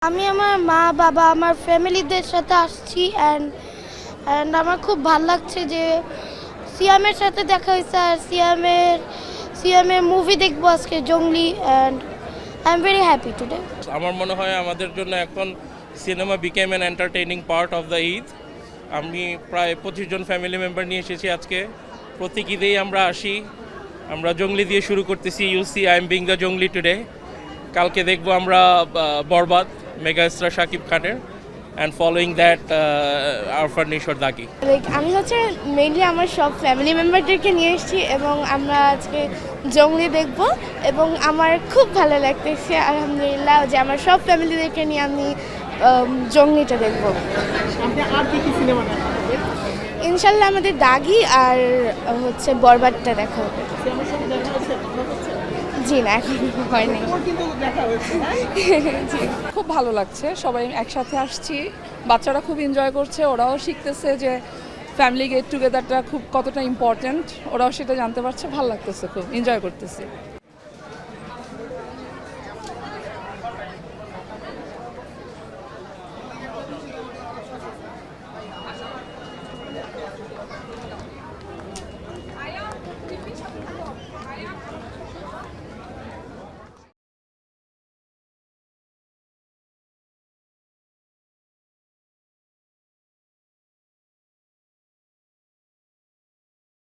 আমি আমার মা বাবা আমার ফ্যামিলিদের সাথে আসছি অ্যান্ড আমার খুব ভালো লাগছে যে সিয়ামের সাথে দেখা হয়েছে আর সিয়ামের মুভি দেখবো আজকে Jongli and I am very happy today. আমার মনে হয় আমাদের জন্য এখন cinema became an entertaining part of the Eid. আমি প্রায় 25 জন ফ্যামিলি মেম্বার নিয়ে এসেছি আজকে। প্রত্যেক ঈদেই আমরা আসি, আমরা জঙ্গলি দিয়ে শুরু করতেছি। You see I am being the Jongli today. কালকে দেখবো আমরা বরবাদ মেগা স্টার শাকিব খানের, অ্যান্ড ফলোয়িং দ্যাট আরফান নিশোর দাগি। আমি হচ্ছে মেইনলি আমার সব ফ্যামিলি মেম্বারদেরকে নিয়ে এসেছি এবং আমরা আজকে জঙ্গলি দেখব এবং আমার খুব ভালো লাগতেছে আলহামদুলিল্লাহ যে আমার সব ফ্যামিলিদেরকে নিয়ে আমি জঙ্গলিটা দেখব। ইনশাল্লাহ আমাদের দাগি আর হচ্ছে বরবাদটা দেখা হবে। জি না, এখন হয়নি। খুব ভালো লাগছে, সবাই একসাথে আসছি, বাচ্চারা খুব এনজয় করছে, ওরাও শিখতেছে যে ফ্যামিলি গেট টুগেদারটা খুব কতটা ইম্পর্ট্যান্ট, ওরাও সেটা জানতে পারছে, ভালো লাগতেছে, খুব এনজয় করতেছে।